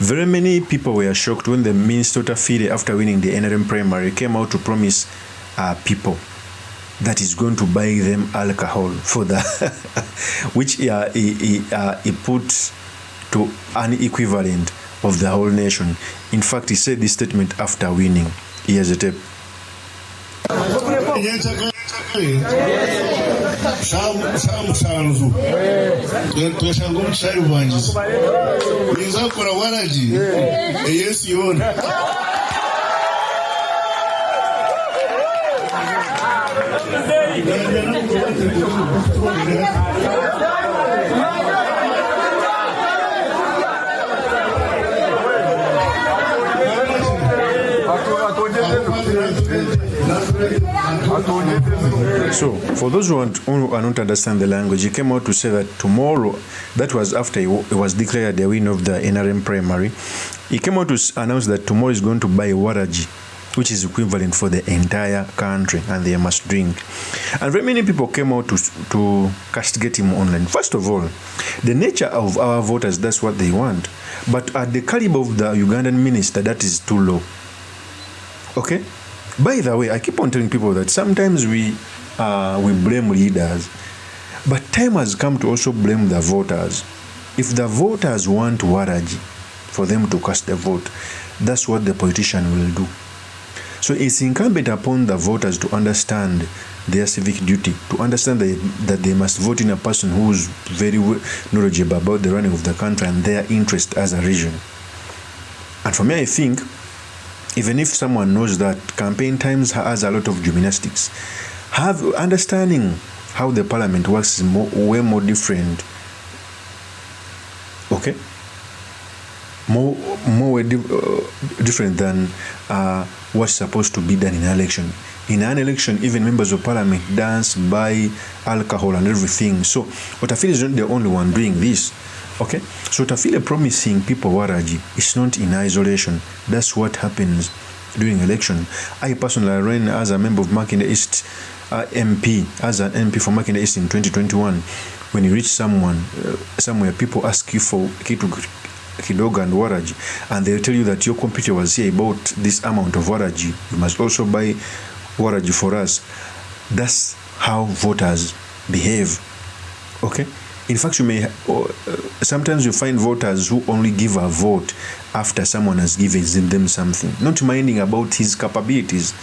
Very many people were shocked when the Minister OTAFIIRE, after winning the NRM primary, came out to promise people that is going to buy them alcohol for the which he put to an equivalent of the whole nation. In fact, he said this statement after winning. Here's a tape. So, for those who are not understand the language, he came out to say that tomorrow, that was after he was declared the winner of the NRM primary, he came out to announce that tomorrow is going to buy waraji, which is equivalent for the entire country, and they must drink. And very many people came out to castigate him online. First of all, the nature of our voters, that's what they want. But at the caliber of the Ugandan minister, that is too low. Okay? By the way, I keep on telling people that sometimes we blame leaders, but time has come to also blame the voters. If the voters want waraji for them to cast their vote, that's what the politician will do. So it's incumbent upon the voters to understand their civic duty, to understand that they must vote in a person who's very knowledgeable about the running of the country and their interest as a region. And for me, I think, even if someone knows that campaign times has a lot of gymnastics, understanding how the parliament works is way more different. Okay? More different than what's supposed to be done in an election. In an election, even members of parliament dance, buy alcohol and everything. So OTAFIIRE is not the only one doing this. Okay? So OTAFIIRE promising people waraji is not in isolation. That's what happens during election. I personally ran as a member of Makinde East MP, as an MP for Makinde East in 2021. When you reach somewhere, people ask you for kidogo and waraji, and they'll tell you that your computer was here about this amount of waraji. You must also buy waraji for us. That's how voters behave. Okay? In fact, you may sometimes you find voters who only give a vote after someone has given them something, not minding about his capabilities.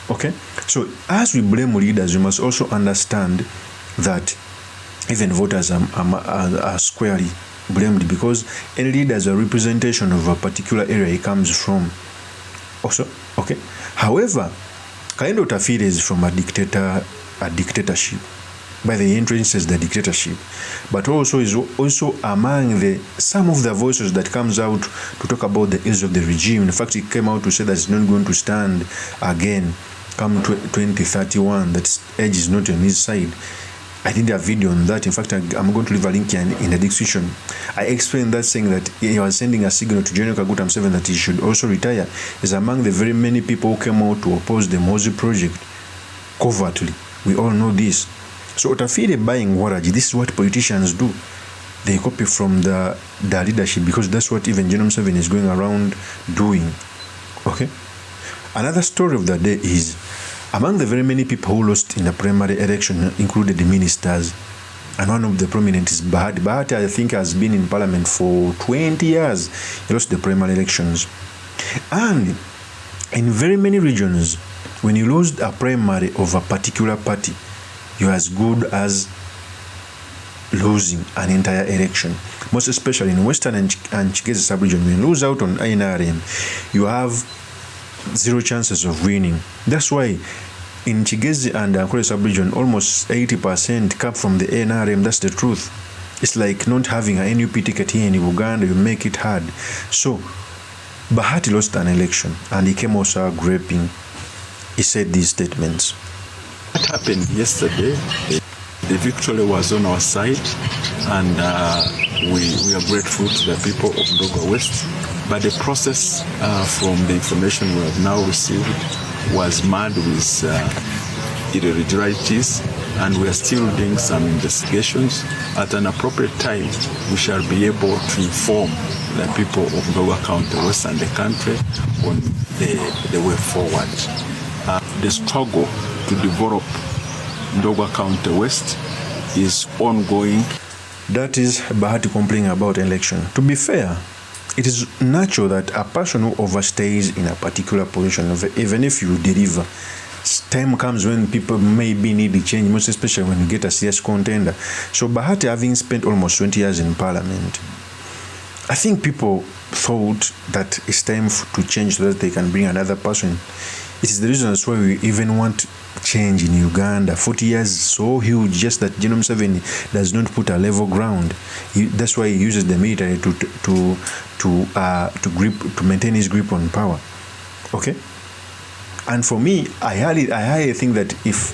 Okay? So as we blame leaders, we must also understand that even voters are squarely blamed, because any leader is a representation of a particular area he comes from. Also, okay. However, kind of OTAFIIRE is from a dictatorship. By the entrances, the dictatorship, but also is also among some of the voices that comes out to talk about the ills of the regime. In fact, he came out to say that it's not going to stand again come 2031. That age is not on his side. I did a video on that. In fact, I'm going to leave a link here in the description. I explained that, saying that he was sending a signal to General Kaguta Museveni that he should also retire. Is among the very many people who came out to oppose the Mozi project covertly. We all know this. So OTAFIIRE buying waraji, this is what politicians do. They copy from the leadership, because that's what even General Museveni is going around doing. Okay? Another story of the day is, among the very many people who lost in the primary election included the ministers, and one of the prominent is Bahati. Bahati, I think, has been in parliament for 20 years. He lost the primary elections. And in very many regions, when you lose a primary of a particular party, you're as good as losing an entire election. Most especially in Western and Chigezi sub-region, when you lose out on NRM, you have zero chances of winning. That's why in Chigezi and Ankole sub-region, almost 80% come from the NRM. That's the truth. It's like not having a NUP ticket here in Uganda. You make it hard. So Bahati lost an election, and he came also griping. He said these statements. What happened yesterday, the victory was on our side, and we are grateful to the people of Dogo West. But the process from the information we have now received was marred with irregularities, and we are still doing some investigations. At an appropriate time, we shall be able to inform the people of Ndoga County West and the country on the way forward. The struggle to develop Ndoga County West is ongoing. That is Bahati complaining about election. To be fair, it is natural that a person who overstays in a particular position, even if you deliver, time comes when people maybe need to change, most especially when you get a serious contender. So Bahati, having spent almost 20 years in parliament, I think people thought that it's time to change so that they can bring another person. It is the reason that's why we even want change in Uganda. 40 years is so huge, just that General Museveni does not put a level ground. That's why he uses the military to maintain his grip on power. Okay? And for me, I highly think that if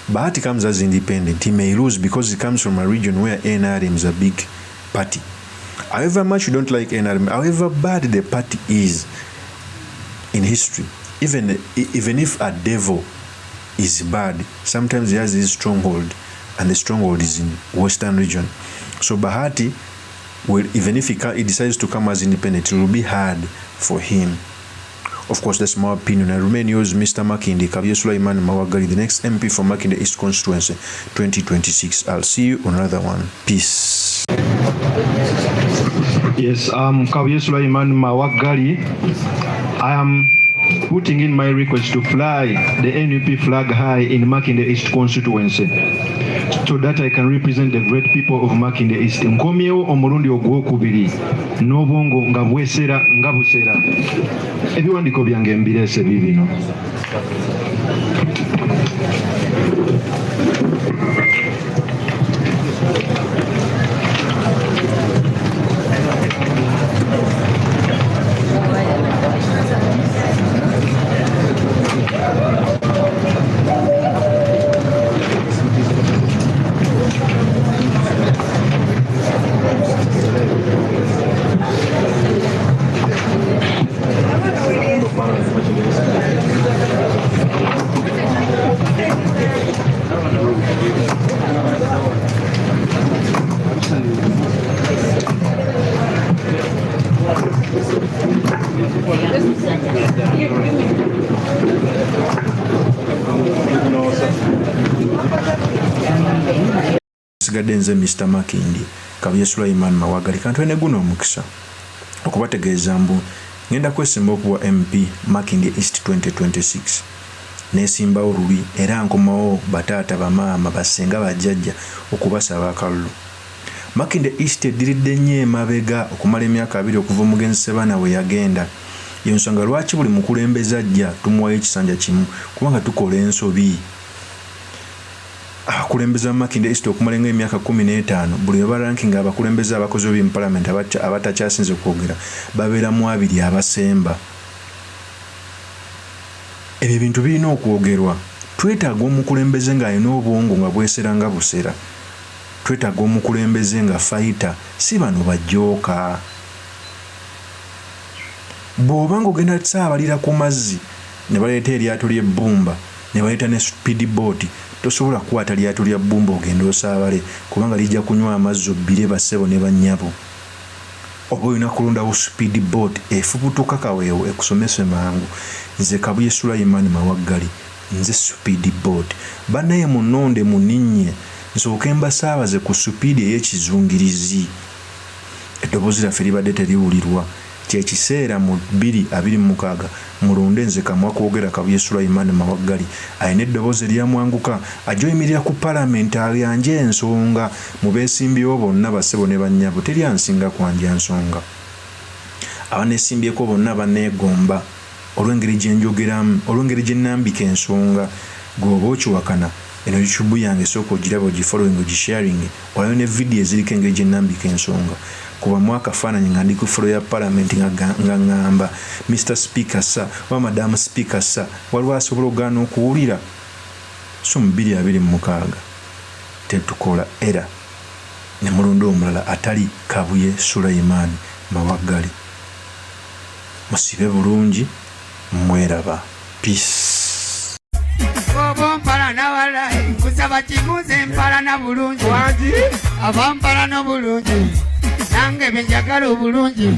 Bahati comes as independent, he may lose because he comes from a region where NRM is a big party. However much you don't like NRM, however bad the party is in history, even if a devil is bad, sometimes he has his stronghold, and the stronghold is in Western region. So Bahati, even if he decides to come as independent, it will be hard for him. Of course, that's my opinion. I remain yours, Mr. Makinde Kabye Sulaiman Mawagali, the next MP for Makinde East Constituency 2026. I'll see you on another one. Peace. Yes, Kabye Sulaiman Mawagali. I am putting in my request to fly the NUP flag high in Makinde East Constituency, so that I can represent the great people of Makinde East. Nkomyewo omulundi ogwokubiri n'obwongo nga bwesera nga busera. Ebiwandiiko byange mbirese bibino. Sigadde nze Mr. Makinde Kabye Sulaiman Mawagali kantu ene guno omukisa okubategeeza mbu ngenda kwesimba okuwa MP Makinde East 2026 nesimbawo lubi era nkomawo bataata bamaama basenga bajjajja okubasaba akalulu. Makinde East ediridde nnyo emabega okumala emyaka 2 okuva omugenzi Sebana we yagenda. Yensonga lwaki buli mukulembeze ajja tumuwayo ekisanja kimu kubanga tukola ensobi. Abakulembeze Makinde East okumalenga emyaka 15 buli ranking abakulembeze abakozi b'e parliament abatacyasinze kwogera babeera mu abiri abasemba. Ebyo bintu birina okwogerwa. Twetaaga omukulembeze ng'alina obwongo nga bwesera nga busera. Twetaaga omukulembeze nga fighter, si bano bajooka. Bw'oba ng'ogenda saabalira ku mazzi ne baleeta eryato ly'ebbumba ne baleeta ne speed boat, tosobola kukwata lyato lya bbumba ogenda osaabale kubanga lijja kunywa amazzi obbire bassebo ne bannyabo. Oba olina kulondawo speed boat efubutuka kaweewo ekusomese mangu. Nze Kabye Sulaiman Mawagali, nze speed boat. Bannaye munonde muninnye nsooke mbasaabaze ku speed ey'ekizungirizi. Eddoboozi lyaffe libadde teriwulirwa. Kyekiseera mu 2026 mulonde nze kamwa kwogera Kabye Sulaiman Mawagali ayina eddoboozi eryamwanguka ajoyimirira ku parliament ayanje ensonga mu beesimbyewo bonna bassebo ne bannyabo teri ansinga kwanja nsonga. Abaneesimbyeko bonna baneegomba olw'engeri gye njogeramu, olw'engeri gye nnambika ensonga. Gw'oba okiwakana eno YouTube yange sooka ogiraba ogifollowing ogisharing olayo ne vidiyo eziriko engeri gye nnambika ensonga. Kuba mwaka faananyi nga ndi ku floor ya parliament nga ngamba Mr. Speaker sa wa Madam Speaker sa waliwo asobola okugaana okuwulira. So mu 2026 tetukola era ne mulonda omulala atali Kabye Sulaiman Mawagali. Musibe bulungi, mweraba. Peace. Mpala na wala kusaba kimuze mpala na bulungi wangi abampala no bulungi nange benjagala obulungi